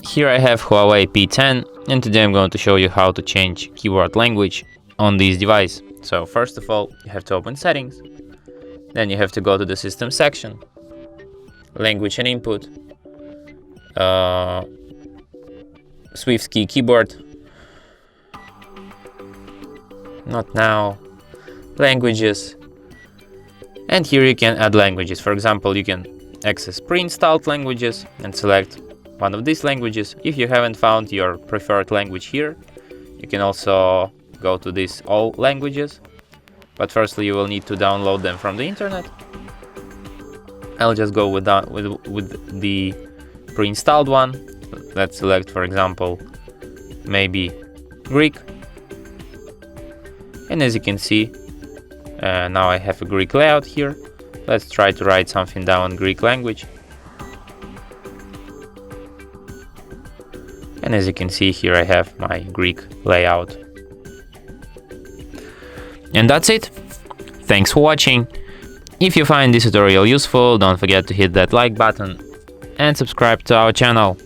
Here I have HUAWEI P10, and today I'm going to show you how to change keyboard language on this device. So first of all, you have to open Settings, then you have to go to the System section, Language and Input, SwiftKey keyboard, not now, Languages, and here you can add languages. For example, you can access pre-installed languages and select one of these languages. If you haven't found your preferred language here, you can also go to this all languages, but firstly you will need to download them from the internet. I'll just go with the pre-installed one. Let's select, for example, maybe Greek, and as you can see, now I have a Greek layout here. Let's try to write something down in Greek language. And as you can see here, I have my Greek layout. And that's it. Thanks for watching. If you find this tutorial useful, don't forget to hit that like button and subscribe to our channel.